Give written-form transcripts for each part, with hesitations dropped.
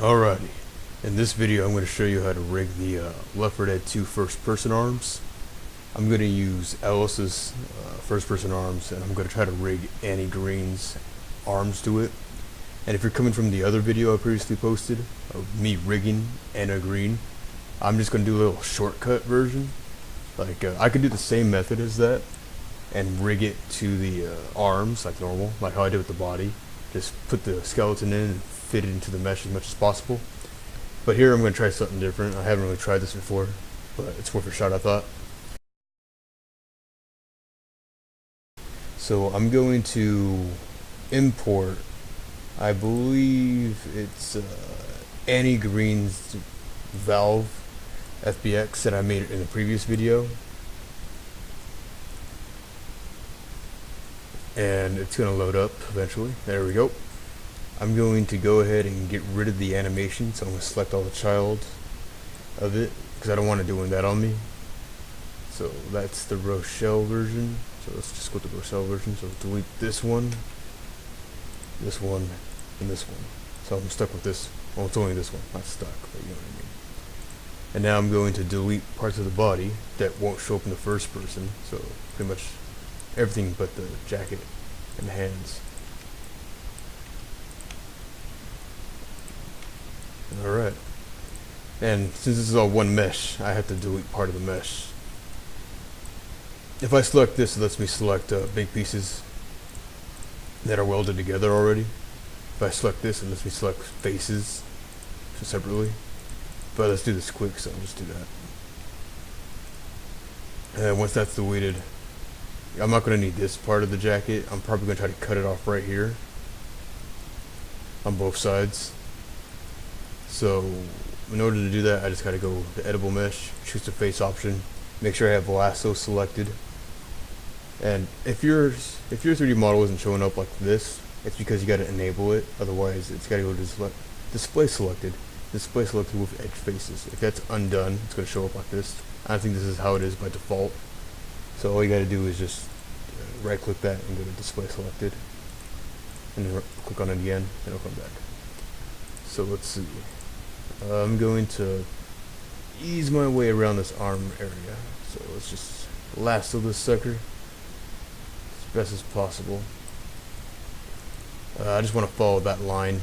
Alrighty, in this video I'm going to show you how to rig the L4D2 first person arms. I'm going to use Ellis's first person arms, and I'm going to try to rig Greene's arms to it. And if you're coming from the other video I previously posted of me rigging Greene, I'm just going to do a little shortcut version. Like I could do the same method as that and rig it to the arms like normal, like how I did with the body. Just put the skeleton in and fit it into the mesh as much as possible. But here I'm going to try something different. I haven't really tried this before, but it's worth a shot, I thought. So I'm going to import, I believe it's Greene's valve FBX that I made in the previous video. And it's going to load up eventually. There we go. I'm going to go ahead and get rid of the animation, so I'm going to select all the child of it because I don't want it doing that on me. So that's the Rochelle version. So let's just go to the Rochelle version. So delete this one, and this one. So I'm stuck with this. Well, it's only this one, not stuck, but you know what I mean. And now I'm going to delete parts of the body that won't show up in the first person. So pretty much everything but the jacket and the hands. Alright. And since this is all one mesh, I have to delete part of the mesh. If I select this, it lets me select big pieces that are welded together already. If I select this, it lets me select faces separately. But let's do this quick, so I'll just do that. And once that's deleted, I'm not going to need this part of the jacket. I'm probably going to try to cut it off right here on both sides. So in order to do that, I just got to go to edible mesh, choose the face option, make sure I have lasso selected. And if your 3D model isn't showing up like this, it's because you got to enable it. Otherwise, it's got to go to display selected with edge faces. If that's undone, it's going to show up like this. I think this is how it is by default. So all you got to do is just right click that and go to display selected, and then click on it again, and it'll come back. So let's see. I'm going to ease my way around this arm area. So let's just lasso this sucker as best as possible. I just want to follow that line.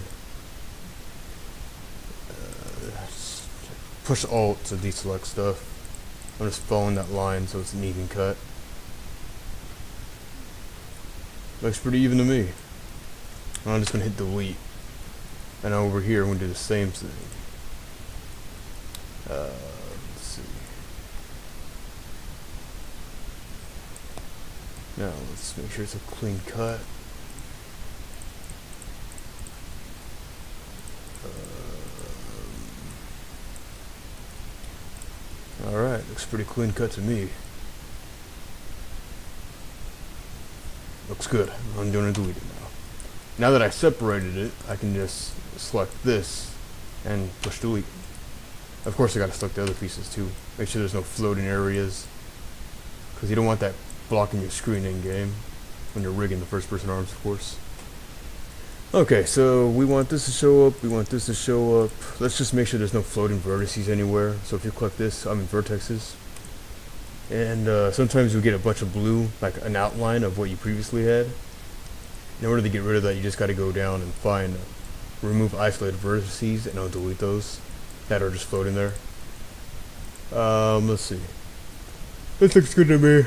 Push Alt to deselect stuff. I'm just following that line so it's an even cut. Looks pretty even to me. I'm just going to hit delete. And over here I'm going to do the same thing. Let's see. Now let's make sure it's a clean cut. Alright, looks pretty clean cut to me. Looks good. I'm going to delete it now. Now that I separated it, I can just select this and push delete. Of course I got to select the other pieces too. Make sure there's no floating areas, because you don't want that blocking your screen in game when you're rigging the first person arms, of course. Okay, so we want this to show up, we want this to show up. Let's just make sure there's no floating vertices anywhere. So if you click this, vertexes. And sometimes you'll get a bunch of blue, like an outline of what you previously had. In order to get rid of that, you just got to go down and find remove isolated vertices, and I'll delete those that are just floating there. Let's see. This looks good to me.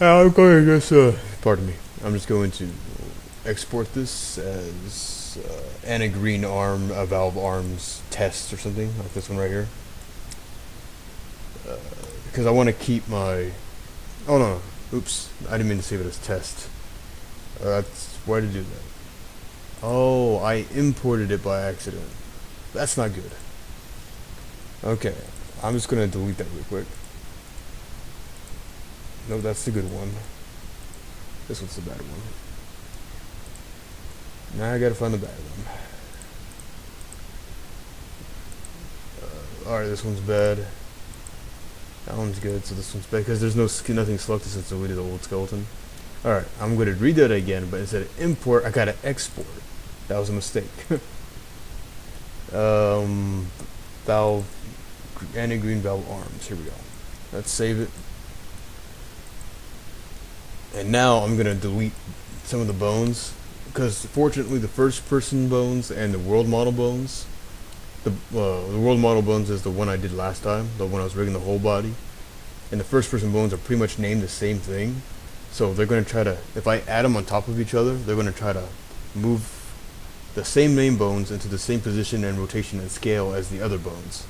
I'm going to just, pardon me. I'm just going to export this as Greene arm, valve arms test or something, like this one right here. Because I want to keep my, oh no, oops, I didn't mean to save it as test. Why did I do that? Oh, I imported it by accident. That's not good. Okay, I'm just going to delete that real quick. No, that's the good one. This one's the bad one. Now I gotta find the bad one. Alright, this one's bad. That one's good, so this one's bad because there's nothing selected since I deleted the old skeleton. Alright, I'm going to redo that again, but instead of import, I gotta export. That was a mistake. Um, valve, anti-green valve arms. Here we go. Let's save it. And now I'm gonna delete some of the bones, because fortunately the first person bones and the world model bones, the world model bones is the one I did last time, the one I was rigging the whole body, and the first person bones are pretty much named the same thing. So they're gonna try to, if I add them on top of each other, they're gonna try to move the same name bones into the same position and rotation and scale as the other bones.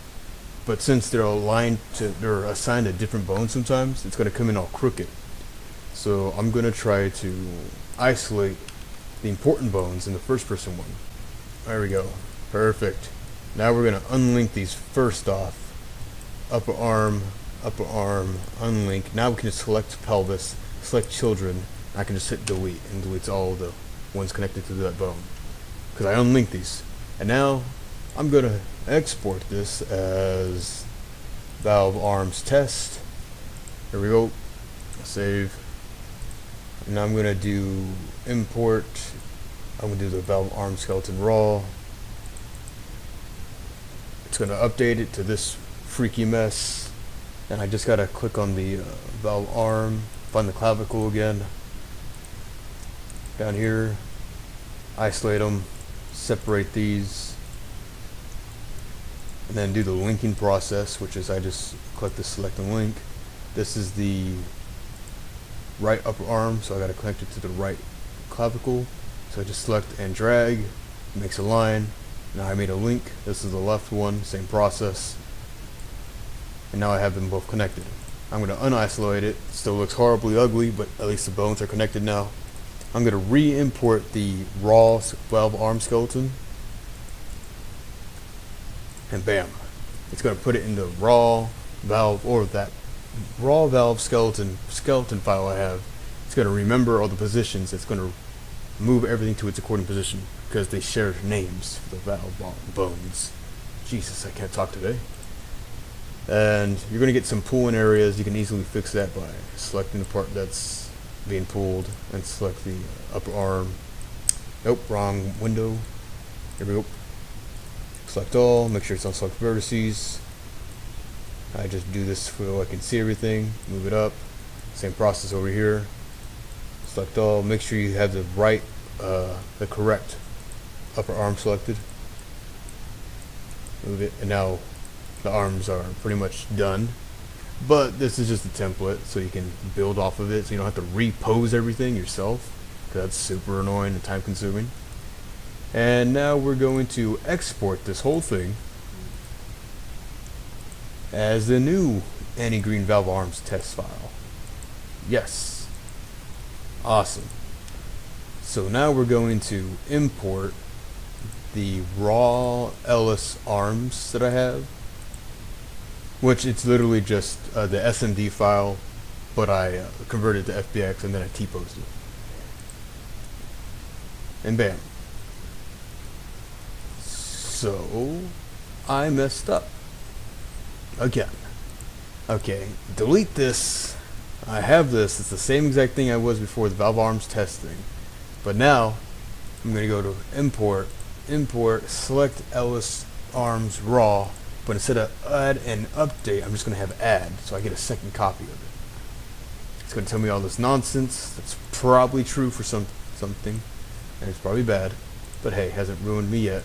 But since they're assigned to different bones sometimes, it's gonna come in all crooked. So I'm going to try to isolate the important bones in the first person one. There we go. Perfect. Now we're going to unlink these first off. Upper arm, unlink. Now we can just select pelvis, select children. I can just hit delete, and deletes all the ones connected to that bone, because I unlinked these. And now I'm going to export this as valve arms test. There we go. Save. Now I'm going to do import. I'm going to do the valve arm skeleton raw. It's going to update it to this freaky mess. And I just got to click on the valve arm, find the clavicle again. Down here, isolate them, separate these, and then do the linking process, which is I just click the select and link. This is the right upper arm, so I got to connect it to the right clavicle. So I just select and drag, makes a line. Now I made a link. This is the left one, same process. And now I have them both connected. I'm going to unisolate it. Still looks horribly ugly, but at least the bones are connected now. I'm going to re-import the raw valve arm skeleton. And bam. It's going to put it in the raw valve, or that raw valve skeleton file I have. It's going to remember all the positions. It's going to move everything to its according position, because they share names for the valve bones. Jesus, I can't talk today. And you're going to get some pulling areas. You can easily fix that by selecting the part that's being pulled and select the upper arm. Nope, wrong window. Here we go. Select all, make sure it's on select vertices. I just do this so I can see everything, move it up. Same process over here. Select all, make sure you have the right, the correct upper arm selected. Move it, and now the arms are pretty much done. But this is just a template, so you can build off of it, so you don't have to repose everything yourself, because that's super annoying and time consuming. And now we're going to export this whole thing as the new anti-green valve arms test file. Yes. Awesome. So now we're going to import the raw Ellis arms that I have, which it's literally just the SMD file, but I converted to FBX and then I T-posted it. And bam. So I messed up again. Okay, delete this. I have this. It's the same exact thing I was before, the valve arms testing. But now I'm going to go to import, select Ellis arms raw, but instead of add and update, I'm just going to have add, so I get a second copy of it. It's going to tell me all this nonsense that's probably true for something, and it's probably bad, but hey, hasn't ruined me yet.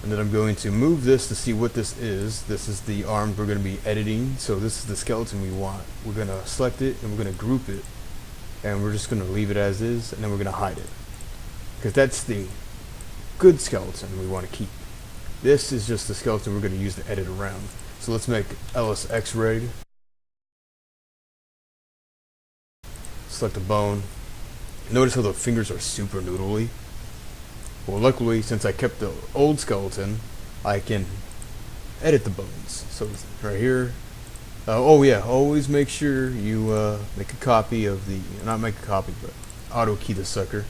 And then I'm going to move this to see what this is. This is the arm we're going to be editing. So this is the skeleton we want. We're going to select it and we're going to group it. And we're just going to leave it as is, and then we're going to hide it, because that's the good skeleton we want to keep. This is just the skeleton we're going to use to edit around. So let's make Ellis X-Ray. Select a bone. Notice how the fingers are super noodly. Well, luckily, since I kept the old skeleton, I can edit the bones. So right here. Oh yeah, always make sure you make a copy of the, not make a copy, but auto key the sucker.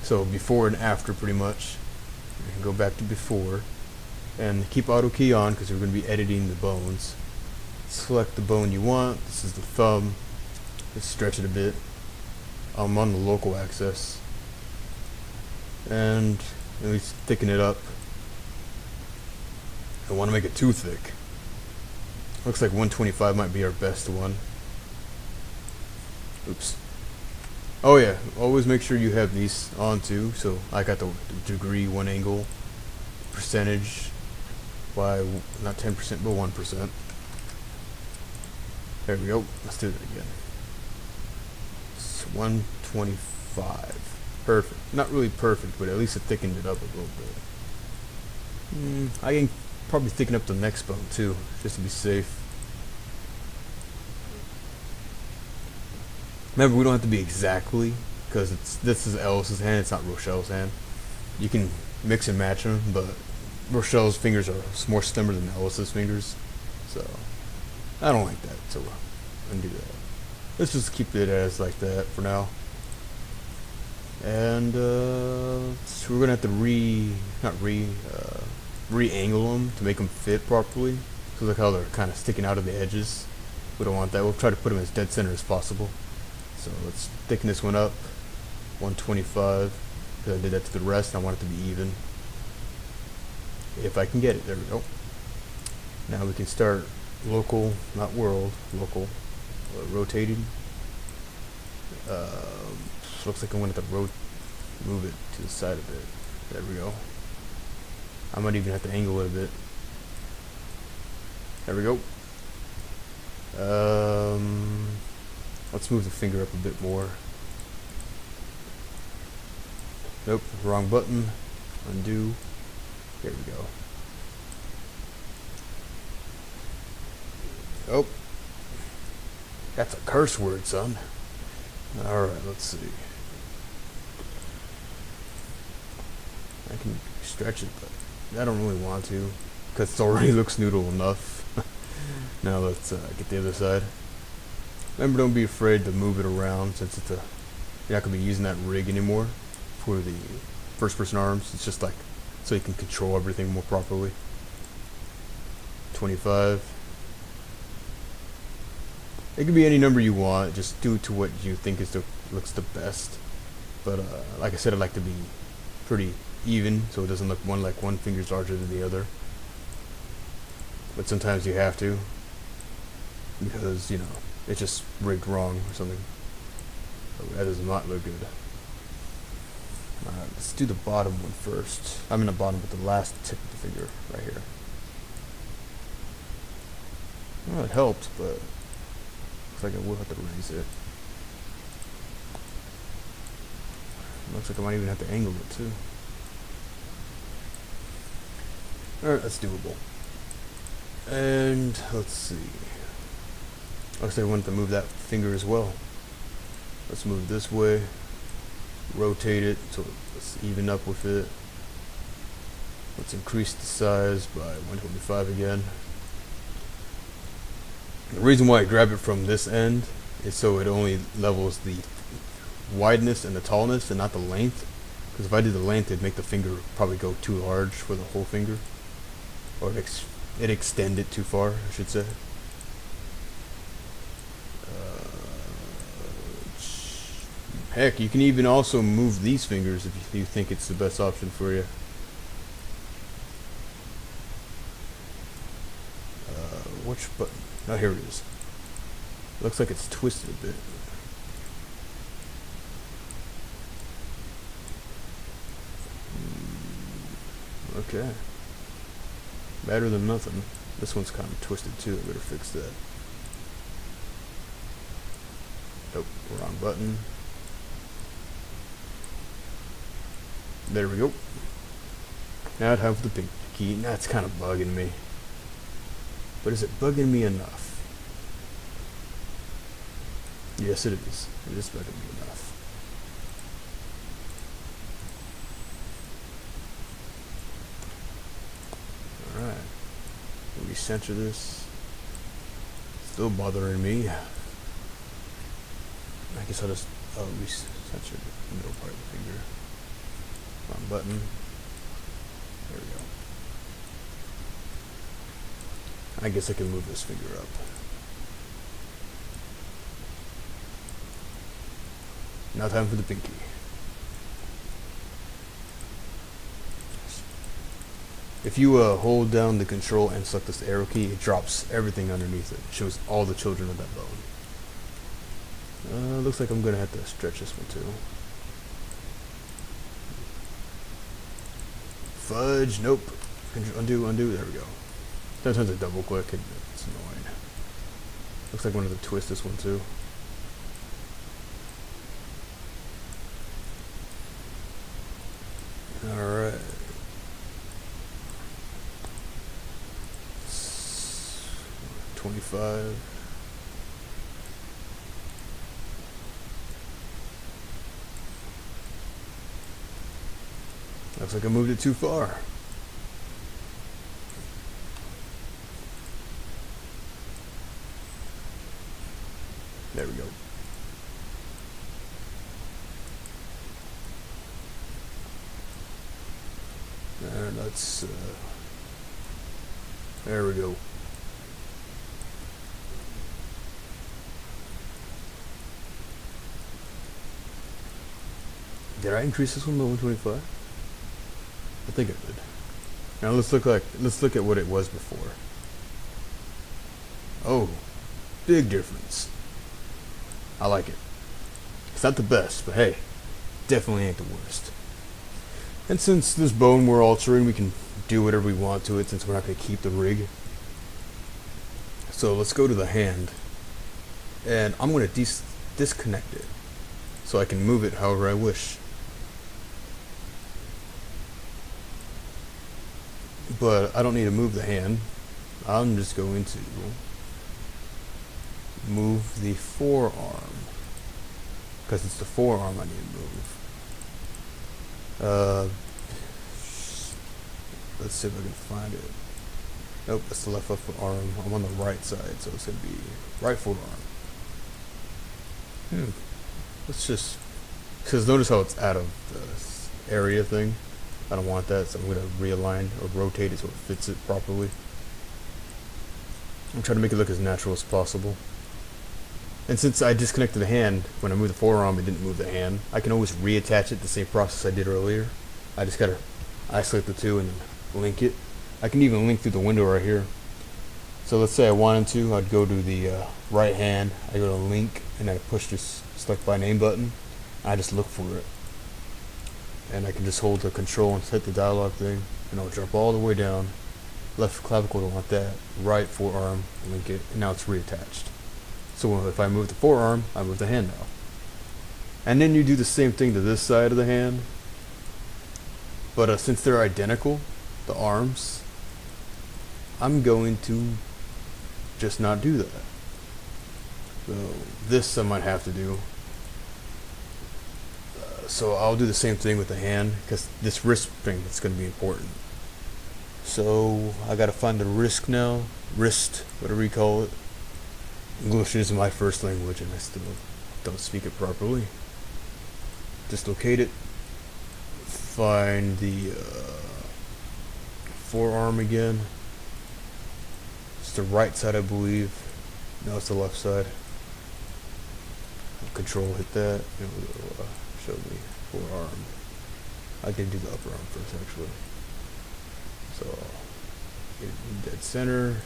So before and after, pretty much. You can go back to before and keep auto key on, because we're going to be editing the bones. Select the bone you want. This is the thumb. Let's stretch it a bit. I'm on the local axis. And at least thicken it up. don't want to make it too thick. Looks like 125 might be our best one. Oops. Oh yeah, always make sure you have these on too. So I got the degree, 1 angle, percentage by not 10% but 1%. There we go. Let's do it again. It's 125. Perfect. Not really perfect, but at least it thickened it up a little bit. I can probably thicken up the next bone too, just to be safe. Remember, we don't have to be exactly, because this is Ellis's hand, it's not Rochelle's hand. You can mix and match them, but Rochelle's fingers are more slimmer than Ellis's fingers, so I don't like that, so undo that. Let's just keep it as like that for now. And so we're gonna have to re-angle them to make them fit properly. So look how they're kind of sticking out of the edges. We don't want that. We'll try to put them as dead center as possible. So let's thicken this one up, 125, because I did that to the rest and I want it to be even. If I can get it, there we go. Now we can start local, not world, local, rotating. Looks like I wanted to move it to the side of it. There we go. I might even have to angle it a bit. There we go. Let's move the finger up a bit more. Nope, wrong button. Undo. There we go. Oh, that's a curse word, son. Alright, let's see. I can stretch it, but I don't really want to, because it already looks noodle enough. Now let's get the other side. Remember, don't be afraid to move it around, since it's you're not going to be using that rig anymore for the first person arms. It's just like so you can control everything more properly. 25. It can be any number you want, just do it to what you think looks the best. But like I said, I'd like to be pretty even, so it doesn't look one finger's larger than the other. But sometimes you have to, because you know it's just rigged wrong or something. So that does not look good. Alright, let's do the bottom one first. I mean the bottom, but the last tip of the finger right here. Well, it helped, but looks like I will have to raise it. Looks like I might even have to angle it too. Alright, that's doable. And let's see. Looks like I wanted to move that finger as well. Let's move this way. Rotate it so let's even up with it. Let's increase the size by 125 again. The reason why I grab it from this end is so it only levels the wideness and the tallness and not the length. Because if I did the length, it'd make the finger probably go too large for the whole finger. Or it extend it too far, I should say. Heck, you can even also move these fingers if you think it's the best option for you. Which button? Oh, here it is. Looks like it's twisted a bit. Okay. Better than nothing. This one's kind of twisted too. I better fix that. Nope, wrong button. There we go. Now time for the pink key. That's kind of bugging me. But is it bugging me enough? Yes, it is. It is bugging me enough. Alright. Recenter this. Still bothering me. I guess I'll just recenter the middle part of the finger. Wrong button. There we go. I guess I can move this finger up. Now time for the pinky. If you hold down the control and select this arrow key, it drops everything underneath it. It shows all the children of that bone. Looks like I'm gonna have to stretch this one too. Fudge, nope. Undo, undo, there we go. Sometimes I double click, it's annoying. Looks like I wanted to twist this one too. Alright. 25. Looks like I moved it too far. There we go. And let's, there we go. Did I increase this one to 125? I think I did. Now let's look at what it was before. Oh, big difference. I like it. It's not the best, but hey, definitely ain't the worst. And since this bone we're altering, we can do whatever we want to it since we're not going to keep the rig. So let's go to the hand, and I'm going to disconnect it so I can move it however I wish. But I don't need to move the hand. I'm just going to move the forearm because it's the forearm I need to move. Let's see if I can find it. Nope, that's the left upper arm. I'm on the right side, so it's going to be right forearm. Let's just, because notice how it's out of the area thing. I don't want that, so I'm going to realign or rotate it so it fits it properly. I'm trying to make it look as natural as possible. And since I disconnected the hand, when I moved the forearm, it didn't move the hand. I can always reattach it the same process I did earlier. I just got to isolate the two and link it. I can even link through the window right here. So let's say I wanted to, I'd go to the right hand, I go to link, and I push this select by name button. I just look for it. And I can just hold the control and hit the dialog thing, and I'll drop all the way down. Left clavicle, don't want that. Right forearm, link it, and now it's reattached. So if I move the forearm, I move the hand now. And then you do the same thing to this side of the hand. But since they're identical, the arms, I'm going to just not do that. So this I might have to do. So I'll do the same thing with the hand because this wrist thing is going to be important. So I got to find the wrist now. Wrist, whatever you call it. English is my first language and I still don't speak it properly. Dislocate it. Find the forearm again. It's the right side, I believe. No, it's the left side. Control, hit that. It will show me forearm. I can do the upper arm first, actually. So, get it in dead center.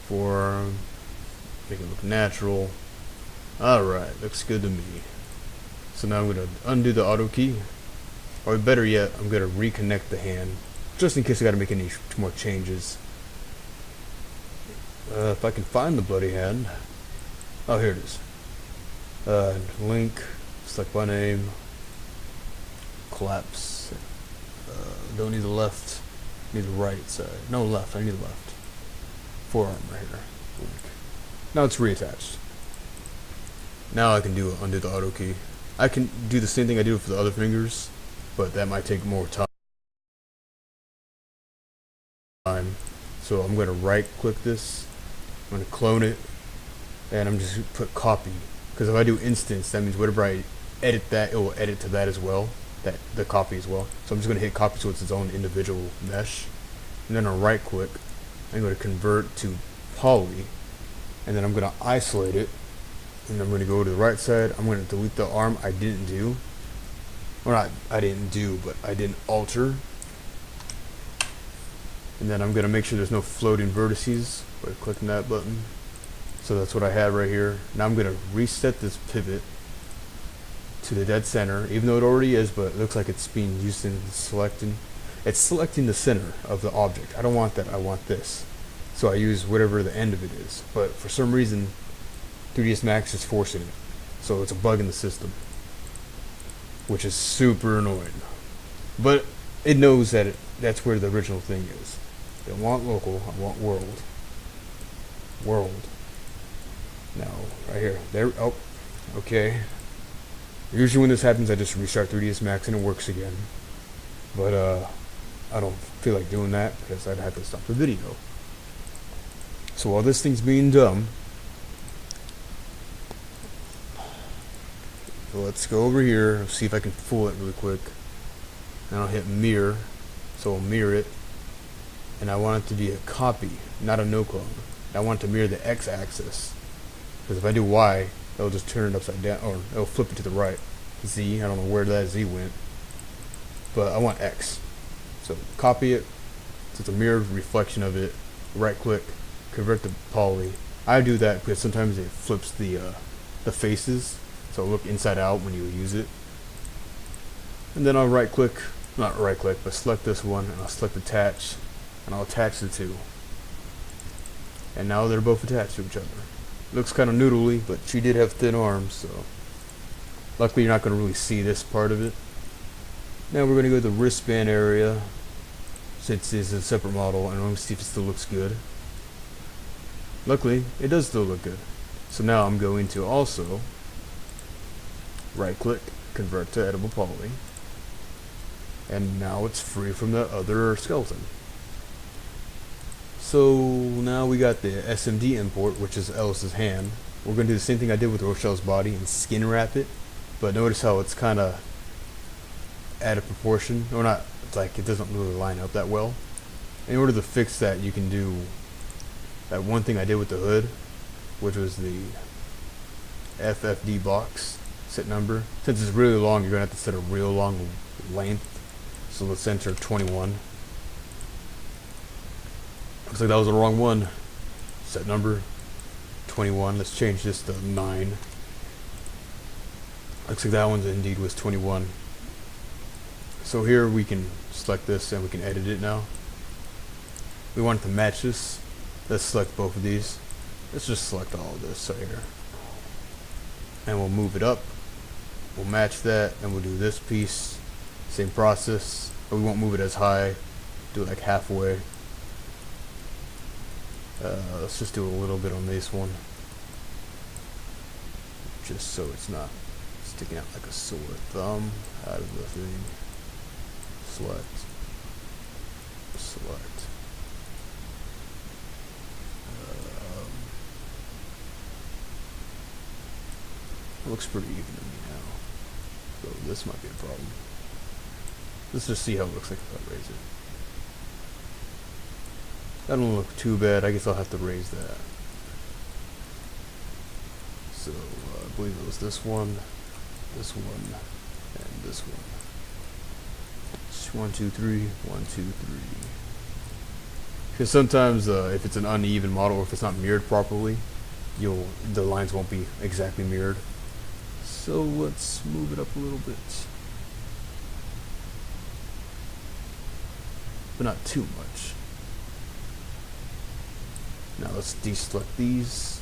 Forearm. Make it look natural. Alright, looks good to me. So now I'm going to undo the auto key. Or better yet, I'm going to reconnect the hand. Just in case I got to make any more changes. If I can find the bloody hand. Oh, here it is. Link. Select by name. Collapse. Don't need the left. Need the right side. No, left. I need the left. Forearm right here. Link. Now it's reattached. Now I can undo the auto key. I can do the same thing I do for the other fingers, but that might take more time. So I'm going to right click this. I'm going to clone it, and I'm just going to put copy. Because if I do instance, that means whatever I edit that, it will edit to that as well, the copy as well. So I'm just going to hit copy so it's its own individual mesh. And then I'll right click. I'm going to convert to poly. And then I'm going to isolate it. And I'm going to go to the right side. I'm going to delete the arm I didn't do. Or not, I didn't do, but I didn't alter. And then I'm going to make sure there's no floating vertices by clicking that button. So that's what I had right here. Now I'm going to reset this pivot to the dead center, even though it already is, but it looks like it's being used in selecting. It's selecting the center of the object. I don't want that, I want this. So I use whatever the end of it is. But for some reason, 3ds Max is forcing it. So it's a bug in the system, which is super annoying. But it knows that that's where the original thing is. I don't want local, I want world. World. Now, right here. There. Oh, okay. Usually when this happens, I just restart 3ds Max and it works again. But I don't feel like doing that because I'd have to stop the video. So while this thing's being dumb, let's go over here, see if I can fool it really quick. And I'll hit mirror, so I'll mirror it. And I want it to be a copy, not a no clone. I want it to mirror the x-axis. Because if I do y, it'll just turn it upside down, or it'll flip it to the right. Z, I don't know where that Z went. But I want x. So copy it, so it's a mirrored reflection of it. Right click, convert to poly. I do that because sometimes it flips the faces, so it'll look inside out when you use it. And then I'll right click, not right click, but select this one, and I'll select attach, and I'll attach the two. And now they're both attached to each other. Looks kind of noodly, but she did have thin arms, so luckily you're not going to really see this part of it. Now we're going to go to the wristband area, since it's a separate model, and I'm going to see if it still looks good. Luckily, it does still look good. So now I'm going to also right click, convert to editable poly, and now it's free from the other skeleton. So now we got the SMD import, which is Ellis's hand. We're going to do the same thing I did with Rochelle's body and skin wrap it, but notice how it's kind of out of proportion, or not, like it doesn't really line up that well. In order to fix that, you can do that one thing I did with the hood, which was the FFD box set number. Since it's really long, you're going to have to set a real long length. So let's enter 21. Looks like that was the wrong one. Set number 21. Let's change this to 9. Looks like that one indeed was 21. So here we can select this and we can edit it now. We want it to match this. Let's select both of these. Let's just select all of this right here. And we'll move it up. We'll match that, and we'll do this piece. Same process, but we won't move it as high. Do it like halfway. Let's just do a little bit on this one, just so it's not sticking out like a sore thumb out of the thing. Select. It looks pretty even to me now, so this might be a problem. Let's just see how it looks like if I raise it. That don't look too bad. I guess I'll have to raise that. So I believe it was this one, and this one. 1, 2, 3, 1, 2, 3. Because sometimes if it's an uneven model, or if it's not mirrored properly, the lines won't be exactly mirrored. So let's move it up a little bit, but not too much. Now let's deselect these.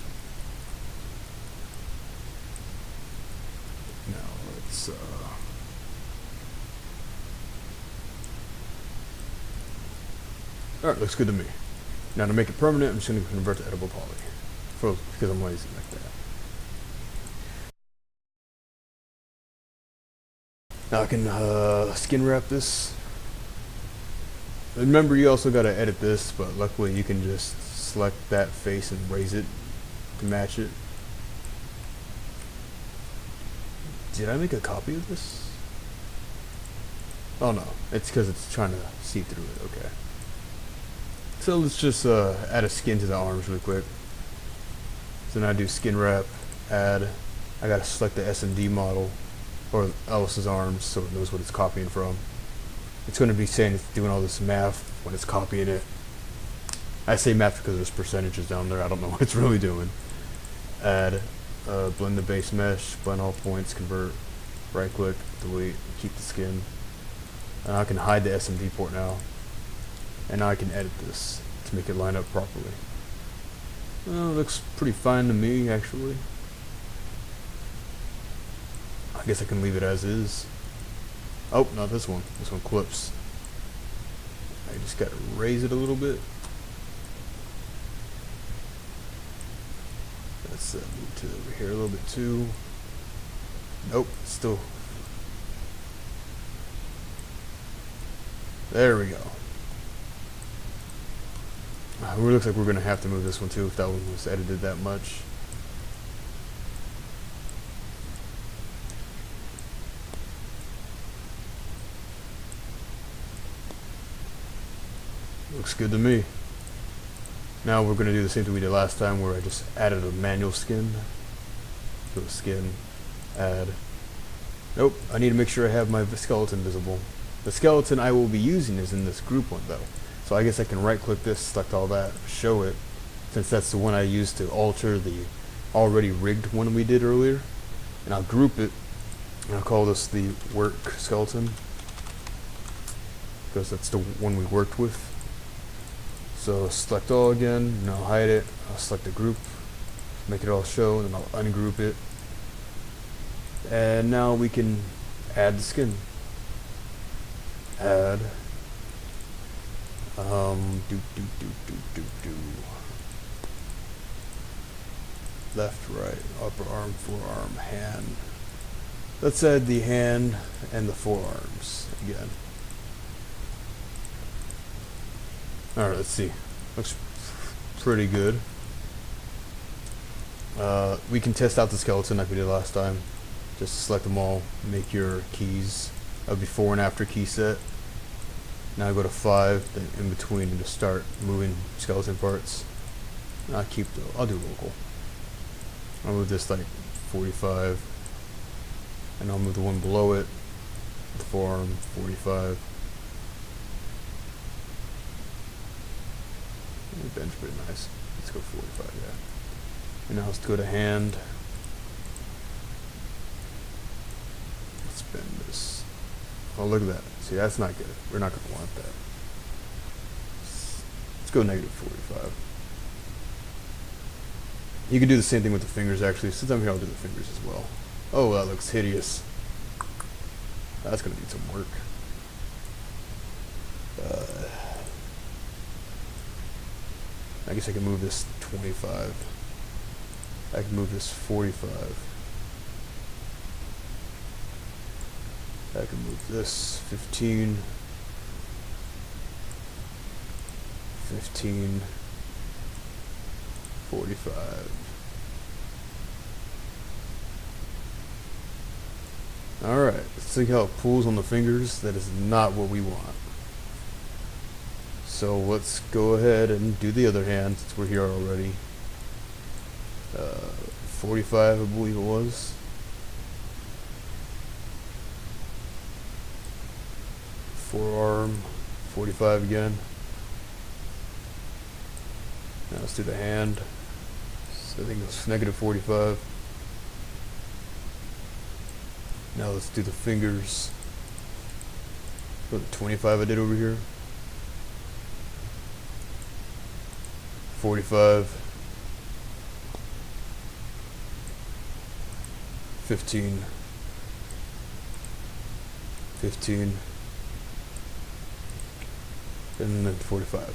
Now let's alright, looks good to me. Now to make it permanent, I'm just going to convert to editable poly, because I'm lazy like that. Now I can skin wrap this. Remember, you also got to edit this, but luckily you can just select that face and raise it to match it. Did I make a copy of this? Oh no, it's because it's trying to see through it. Okay. So let's just add a skin to the arms really quick. So now I do skin wrap, add. I gotta select the SMD model, or Ellis's arms, so it knows what it's copying from. It's going to be saying it's doing all this math when it's copying it. I say mapped because there's percentages down there. I don't know what it's really doing. Add, blend the base mesh, blend all points, convert, right click, delete, keep the skin. And I can hide the SMD port now. And now I can edit this to make it line up properly. Well, it looks pretty fine to me, actually. I guess I can leave it as is. Oh, not this one. This one clips. I just gotta raise it a little bit. Let's move to over here a little bit too. Nope, still. There we go. It looks like we're gonna have to move this one too if that one was edited that much. Looks good to me. Now we're gonna do the same thing we did last time where I just added a manual skin. So skin, add. Nope, I need to make sure I have my skeleton visible. The skeleton I will be using is in this group one though. So I guess I can right click this, select all that, show it, since that's the one I used to alter the already rigged one we did earlier. And I'll group it, and I'll call this the work skeleton, because that's the one we worked with. So select all again, and I'll hide it, I'll select the group, make it all show, and then I'll ungroup it. And now we can add the skin. Add. Left, right, upper arm, forearm, hand. Let's add the hand and the forearms again. Alright, let's see. Looks pretty good. We can test out the skeleton like we did last time. Just select them all, make your keys a before and after key set. Now go to 5, then in between, and just start moving skeleton parts. I'll do local. I'll move this like 45, and I'll move the one below it, the forearm, 45. The bench pretty nice. Let's go 45, yeah. And now let's go to hand. Let's bend this. Oh, look at that. See, that's not good. We're not going to want that. Let's go negative 45. You can do the same thing with the fingers, actually. Since I'm here, I'll do the fingers as well. Oh, that looks hideous. That's going to need some work. I guess I can move this 25. I can move this 45. I can move this 15, 15, 45. Alright, let's see how it pulls on the fingers. That is not what we want. So let's go ahead and do the other hand since we're here already. 45, I believe it was. Forearm, 45 again. Now let's do the hand. So I think it's negative 45. Now let's do the fingers. Go to 25 I did over here. 45. 15. 15. And then 45.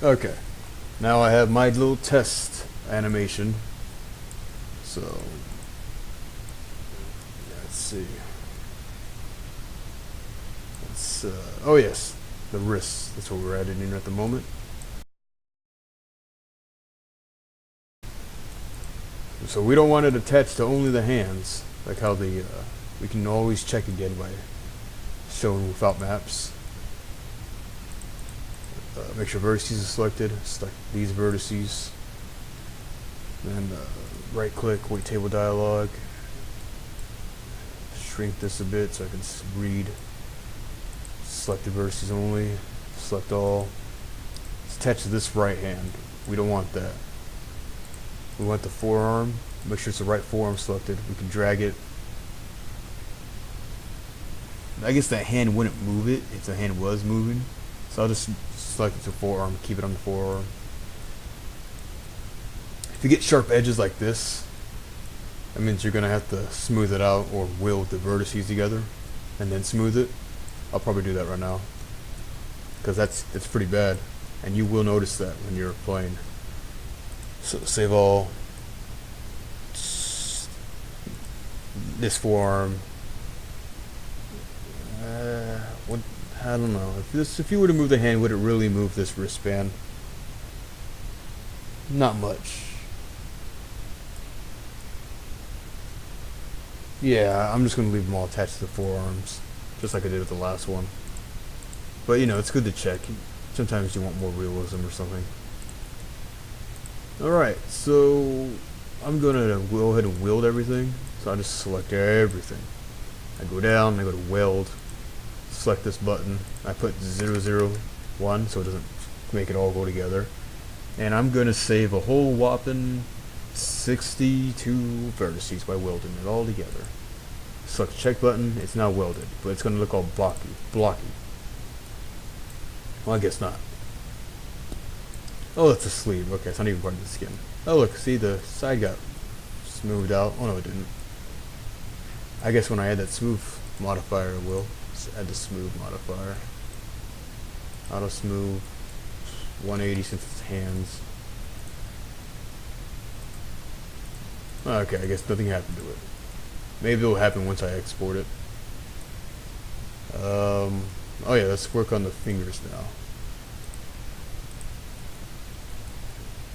Okay. Now I have my little test animation. So let's see. Let's oh yes, the wrists. That's what we're editing at the moment. So we don't want it attached to only the hands, like how the we can always check again by showing without maps. Make sure vertices are selected. Select these vertices. Then right click, wait table dialog. Shrink this a bit so I can read. Select the vertices only. Select all. It's attached to this right hand. We don't want that. We want the forearm. Make sure it's the right forearm selected. We can drag it. I guess that hand wouldn't move it if the hand was moving. So I'll just select it to forearm, keep it on the forearm. If you get sharp edges like this, that means you're going to have to smooth it out or weld the vertices together and then smooth it. I'll probably do that right now because that's pretty bad, and you will notice that when you're playing. So save all. This forearm. I don't know. If you were to move the hand, would it really move this wristband? Not much. Yeah, I'm just going to leave them all attached to the forearms, just like I did with the last one. But you know, it's good to check. Sometimes you want more realism or something. Alright, so I'm going to go ahead and weld everything. So I just select everything. I go down, I go to weld, select this button. I put 001 so it doesn't make it all go together. And I'm going to save a whole whopping 62 vertices by welding it all together. Select the check button, it's now welded, but it's going to look all blocky. Well, I guess not. Oh, it's a sleeve. Okay, it's not even part of the skin. Oh, look, see, the side got smoothed out. Oh, no, it didn't. I guess when I add that smooth modifier, it will. Just add the smooth modifier. Auto smooth 180 since it's hands. Okay, I guess nothing happened to it. Maybe it'll happen once I export it. Oh yeah, let's work on the fingers now.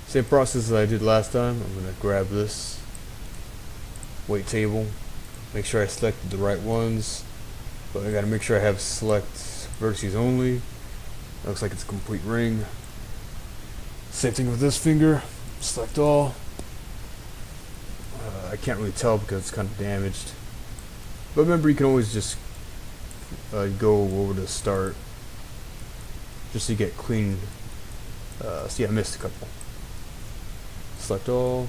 Same process as I did last time. I'm gonna grab this weight table, make sure I selected the right ones, but I gotta make sure I have select vertices only. Looks like it's a complete ring. Same thing with this finger, select all. I can't really tell because it's kind of damaged, but remember, you can always just go over to start just to get clean. See, I missed a couple. Select all.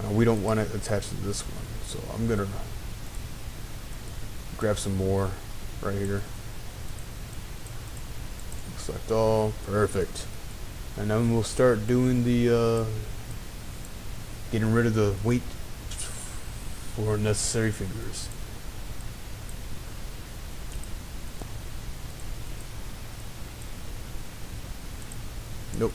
We don't want it attached to this one, so I'm gonna grab some more right here. Select all. Perfect. And then we'll start doing the getting rid of the weight for unnecessary fingers. Nope.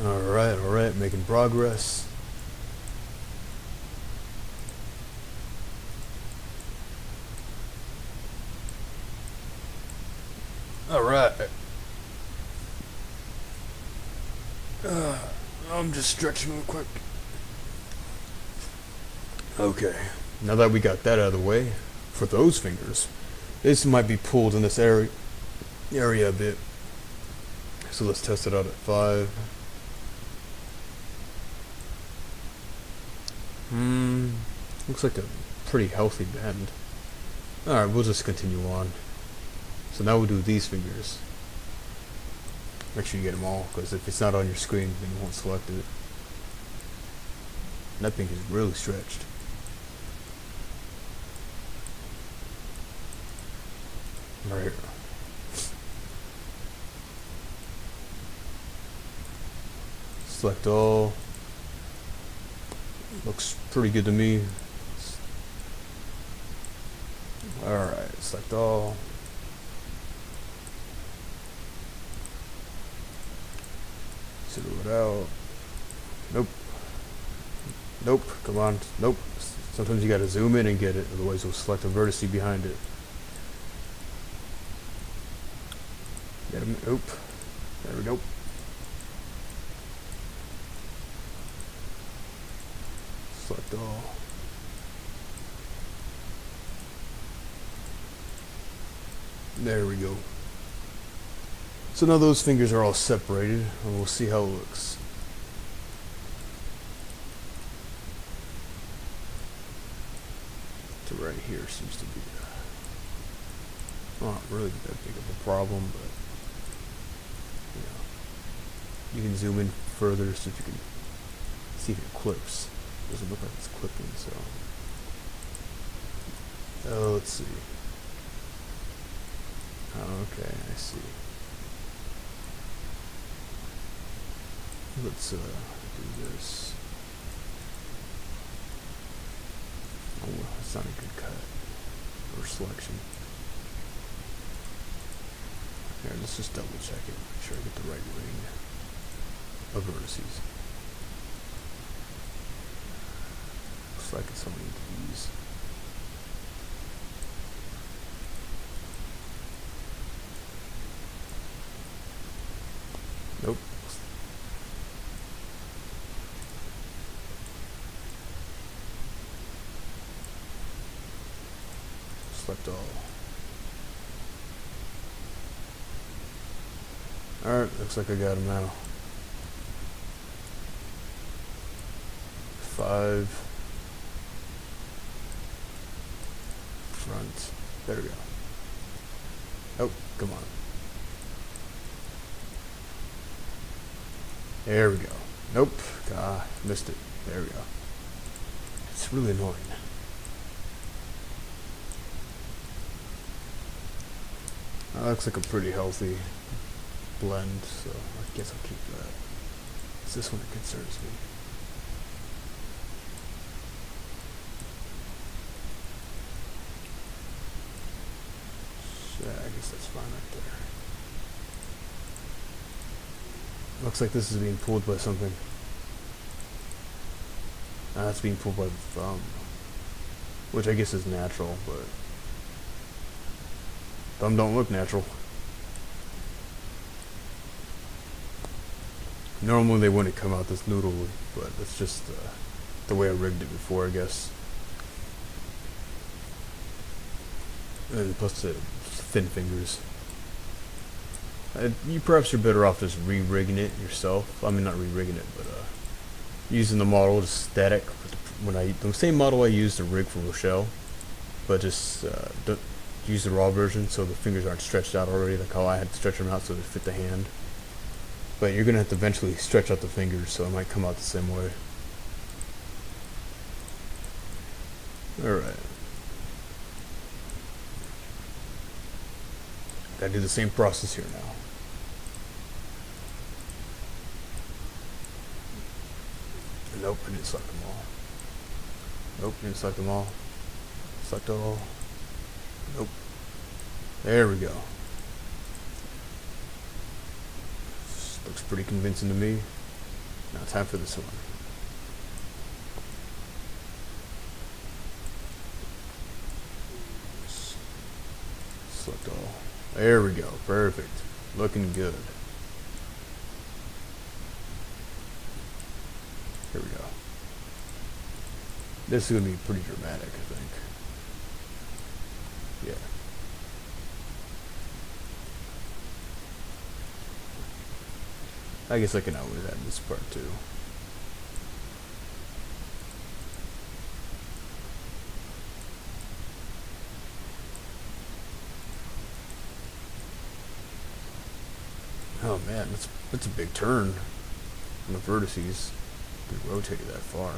Alright, making progress. Alright. I'm just stretching real quick. Okay. Now that we got that out of the way, for those fingers, this might be pulled in this area a bit. So let's test it out at 5. Looks like a pretty healthy bend. Alright, we'll just continue on. So now we'll do these fingers. Make sure you get them all, because if it's not on your screen, then you won't select it. And that thing is really stretched. Right here. Select all. Looks pretty good to me. Alright, select all. Zero it out. Nope. Nope. Come on. Nope. Sometimes you gotta zoom in and get it, otherwise you'll select a vertex behind it. Get him. Nope. There we go. Select all. There we go. So now those fingers are all separated, and we'll see how it looks. to right here seems to be not really that big of a problem, but you know, you can zoom in further so if you can see if it clips. Doesn't look like it's clipping, so let's see. Okay, I see. Let's do this. Oh, that's not a good cut or selection. Here, let's just double check it. Make sure I get the right ring of vertices. Looks like it's only these. Nope. Select all. Alright, looks like I got them now. 5 front. There we go. Oh, come on. There we go. Nope. Ah, missed it. There we go. It's really annoying. That looks like a pretty healthy blend, so I guess I'll keep that. It's this one that concerns me. Yeah, I guess that's fine right there. Looks like this is being pulled by something. That's being pulled by the thumb, which I guess is natural, but thumb don't look natural. Normally they wouldn't come out this noodly, but that's just the way I rigged it before, I guess. And plus the thin fingers. You perhaps you're better off just re-rigging it yourself. I mean, not re-rigging it, but using the model just static. The same model I used to rig for Rochelle, but just don't use the raw version so the fingers aren't stretched out already, like how I had to stretch them out so they fit the hand. But you're gonna have to eventually stretch out the fingers, so it might come out the same way. All right. Gotta do the same process here now. Nope, I didn't select them all. Nope, didn't select them all. Select all. Nope. There we go. This looks pretty convincing to me. Now time for this one. Select all. There we go. Perfect. Looking good. Here we go. This is going to be pretty dramatic, I think. Yeah. I guess I can always add this part too. Oh man, that's a big turn on the vertices. We rotated that far.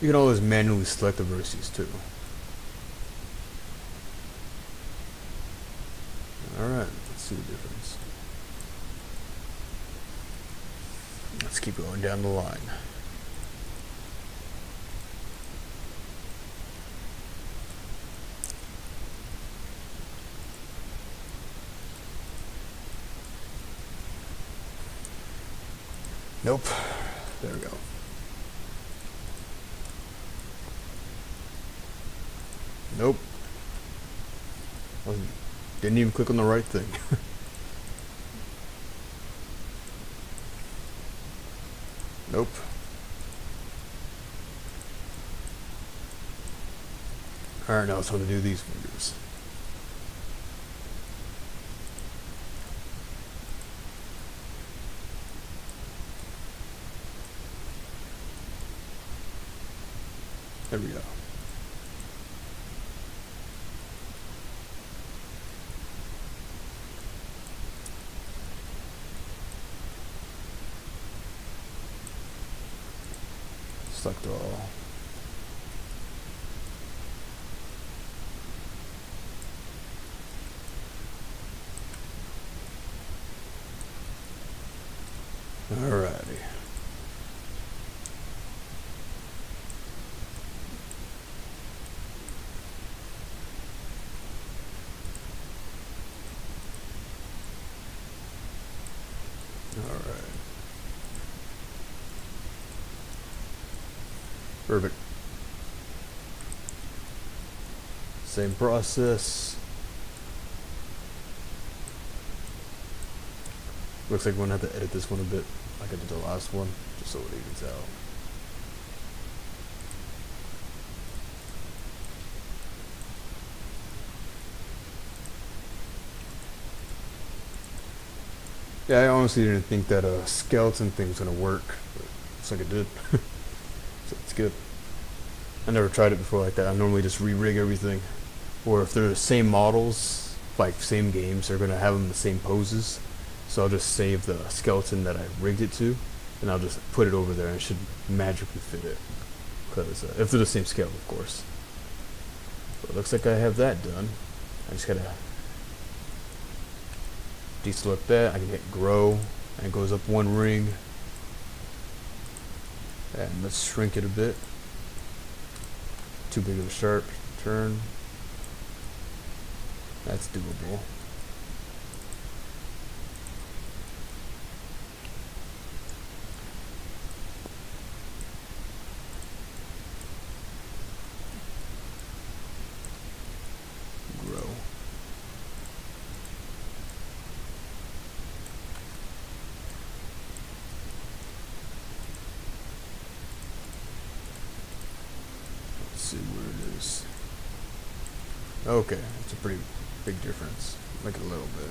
You can always manually select the vertices too. Alright, let's see the difference. Let's keep going down the line. Nope. There we go. Nope. Didn't even click on the right thing. Nope. Alright, now it's time to do these fingers. There we go. Select all. Alrighty. Alright. Perfect. Same process. Looks like we're gonna have to edit this one a bit, like I did the last one, just so it evens out. Yeah, I honestly didn't think that a skeleton thing was gonna work, but looks like it did. So it's good. I never tried it before like that. I normally just re-rig everything. Or if they're the same models, like same games, they're gonna have them the same poses. So I'll just save the skeleton that I rigged it to, and I'll just put it over there, and it should magically fit it. Because if they're the same scale, of course. But it looks like I have that done. I just gotta deselect that. I can hit grow, and it goes up one ring. And let's shrink it a bit. Too big of a sharp turn. That's doable. Grow. Let's see where it is. Okay, it's a pretty big difference. Make it a little bit.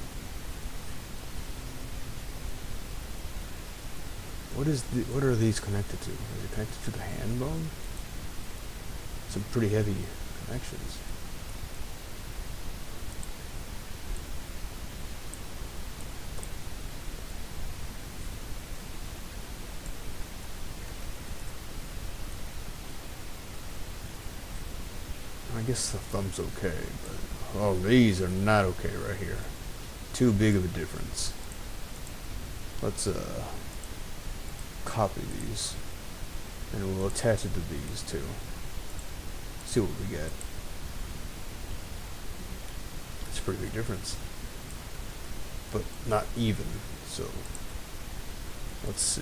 What are these connected to? Are they connected to the hand bone? Some pretty heavy connections. I guess the thumb's okay, but oh, these are not okay right here. Too big of a difference. Let's copy these, and we'll attach it to these too. See what we get. It's a pretty big difference, but not even. So let's see.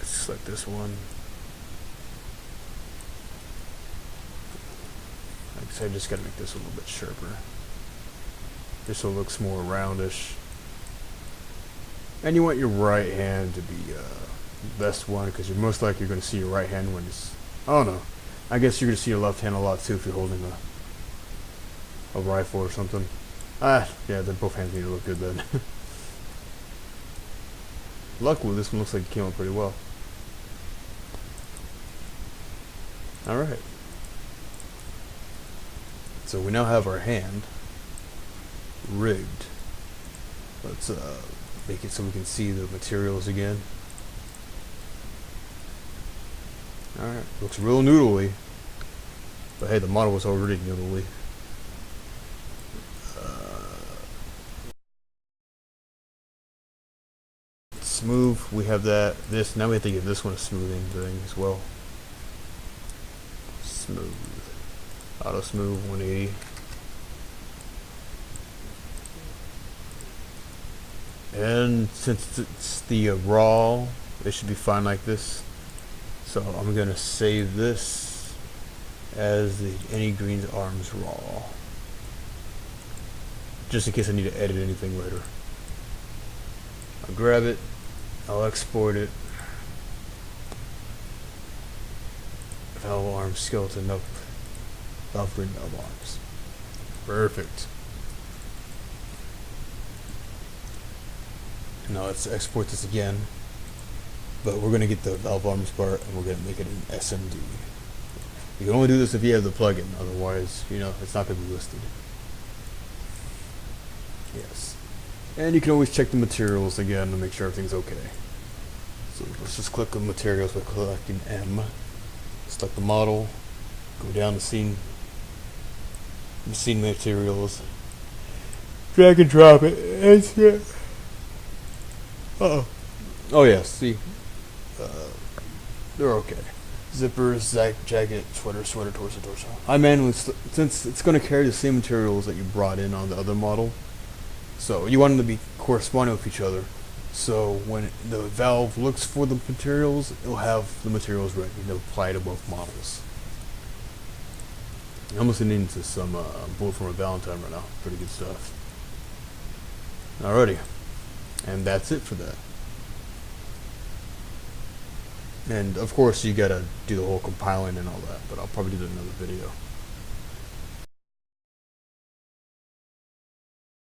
Select this one. Like I said, I just gotta make this a little bit sharper. This one looks more roundish. And you want your right hand to be the best one, because you're most likely going to see your right hand when it's... I don't know. I guess you're going to see your left hand a lot too if you're holding a rifle or something. Ah, yeah, then both hands need to look good then. Luckily, this one looks like it came out pretty well. Alright. So we now have our hand rigged. Let's make it so we can see the materials again. Alright, looks real noodly. But hey, the model was already noodly. Smooth, we have that. This, now we have to give this one a smoothing thing as well. Smooth. Auto smooth 180. And since it's the raw, it should be fine like this. So I'm gonna save this as the any Greene's arms raw, just in case I need to edit anything later. I'll grab it, I'll export it. Valve arm skeleton up. valve Greene valve arms. Perfect. Now let's export this again. But we're going to get the valve arms part and we're going to make it an SMD. You can only do this if you have the plugin, otherwise, it's not going to be listed. Yes. And you can always check the materials again to make sure everything's okay. So let's just click on materials by selecting M. Select the model, go down to scene materials, drag and drop it, and oh yeah, see, they're okay. Zippers, jacket, sweater, torso. I manually, since it's going to carry the same materials that you brought in on the other model, so you want them to be corresponding with each other. So when the valve looks for the materials, it'll have the materials ready to apply to both models. I'm listening to some Bullet from a Valentine right now. Pretty good stuff. Alrighty. And that's it for that. And of course you gotta do the whole compiling and all that, but I'll probably do that in another video.